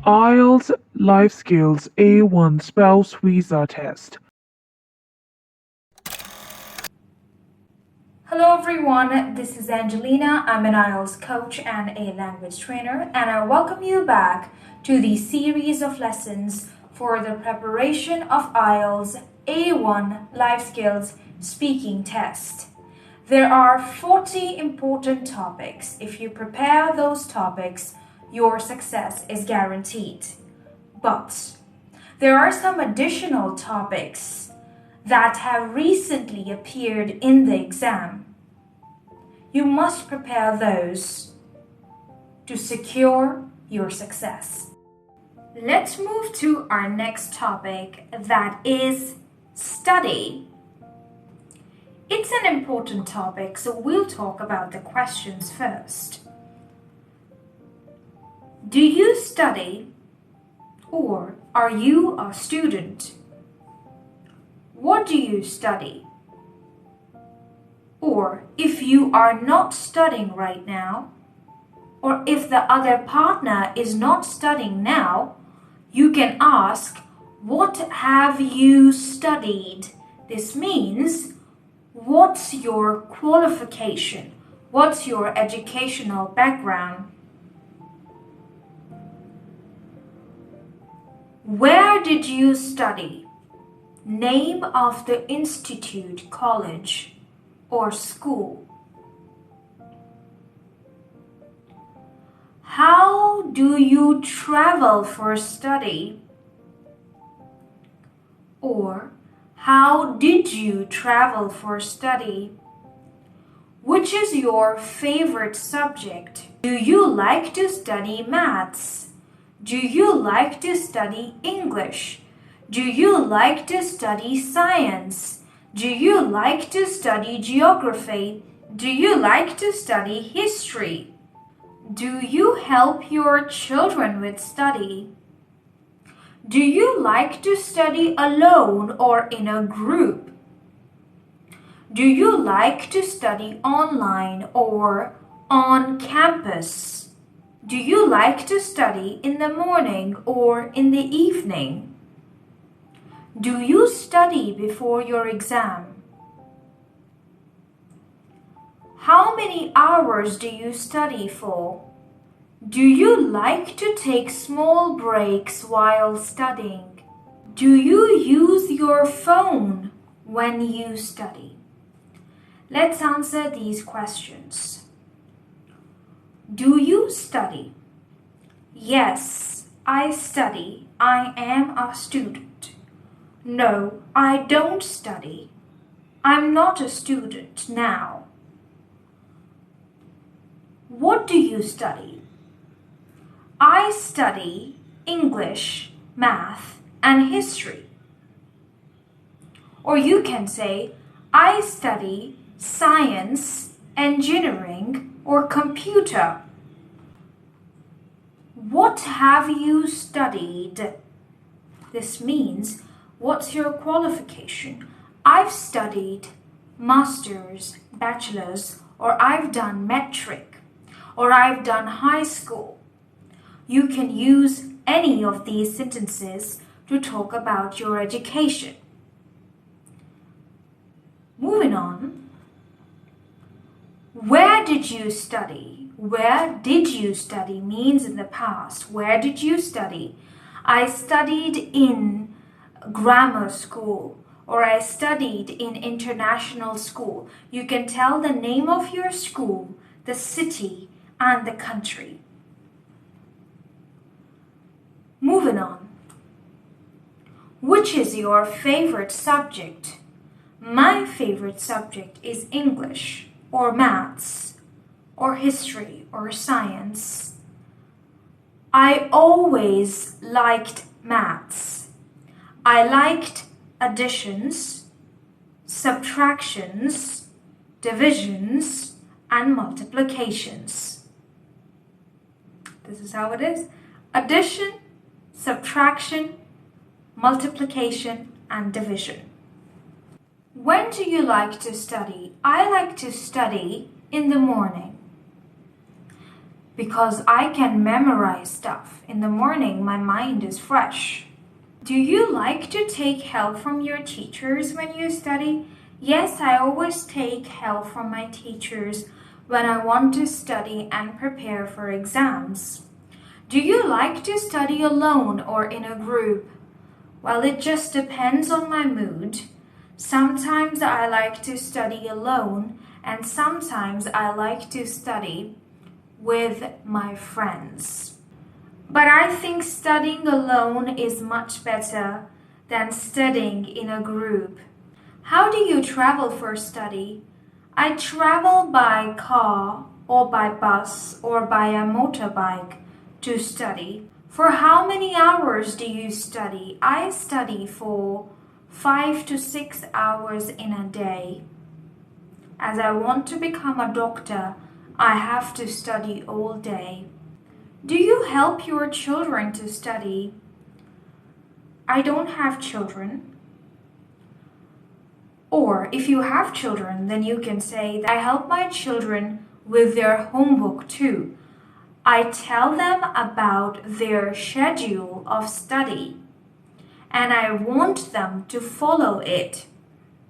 IELTS Life Skills A1 Spouse Visa Test. Hello everyone, this is Angelina. I'm an IELTS coach and a language trainer, and I welcome you back to the series of lessons for the preparation of IELTS A1 Life Skills Speaking Test. There are 40 important topics. If you prepare those topics, your success is guaranteed. But there are some additional topics that have recently appeared in the exam. You must prepare those to secure your success. Let's move to our next topic, that is study. It's an important topic, so we'll talk about the questions first. Do you study or are you a student? What do you study? Or if you are not studying right now, or if the other partner is not studying now, you can ask, what have you studied? This means, what's your qualification? What's your educational background? Where did you study? Name of the institute, college, or school. How do you travel for study? Or how did you travel for study? Which is your favorite subject? Do you like to study maths? Do you like to study English? Do you like to study science? Do you like to study geography? Do you like to study history? Do you help your children with study? Do you like to study alone or in a group? Do you like to study online or on campus? Do you like to study in the morning or in the evening? Do you study before your exam? How many hours do you study for? Do you like to take small breaks while studying? Do you use your phone when you study? Let's answer these questions. Do you study? Yes, I study. I am a student. No, I don't study. I'm not a student now. What do you study? I study English, math, and history. Or you can say, I study science, engineering, or computer. What have you studied? This means, what's your qualification? I've studied master's, bachelor's, or I've done metric, or I've done high school. You can use any of these sentences to talk about your education. Moving on. Where did you study? Where did you study means in the past. Where did you study? I studied in grammar school, or I studied in international school. You can tell the name of your school, the city, and the country. Moving on. Which is your favorite subject? My favorite subject is English, or maths, or history, or science. I always liked maths. I liked additions, subtractions, divisions, and multiplications. This is how it is. Addition, subtraction, multiplication, and division. When do you like to study? I like to study in the morning. because I can memorize stuff. In the morning, my mind is fresh. Do you like to take help from your teachers when you study? Yes, I always take help from my teachers when I want to study and prepare for exams. Do you like to study alone or in a group? Well, it just depends on my mood. Sometimes I like to study alone, and sometimes I like to study with my friends. But I think studying alone is much better than studying in a group. How do you travel for study? I travel by car or by bus or by a motorbike to study. For how many hours do you study? I study for 5 to 6 hours in a day. As I want to become a doctor, I have to study all day. Do you help your children to study? I don't have children. Or if you have children, then you can say that I help my children with their homework too. I tell them about their schedule of study and I want them to follow it.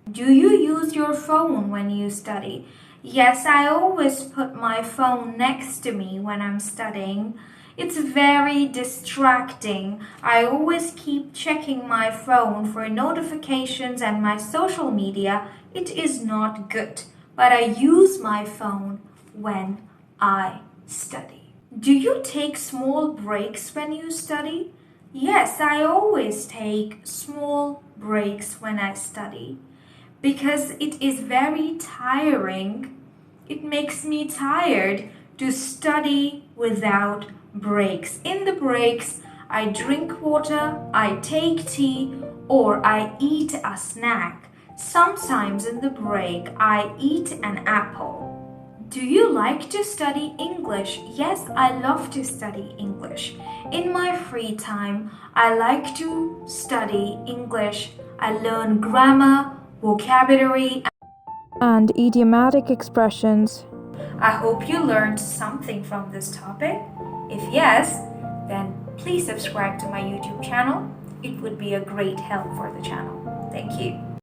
Do you use your phone when you study? Yes, I always put my phone next to me when I'm studying. It's very distracting. I always keep checking my phone for notifications and my social media. It is not good, but I use my phone when I study. Do you take small breaks when you study? Yes, I always take small breaks when I study because it is very tiring. It makes me tired to study without breaks. In the breaks, I drink water, I take tea, or I eat a snack. Sometimes in the break, I eat an apple. Do you like to study English? Yes, I love to study English. In my free time, I like to study English. I learn grammar, vocabulary, and idiomatic expressions. I hope you learned something from this topic. If yes, then please subscribe to my YouTube channel. It would be a great help for the channel. Thank you.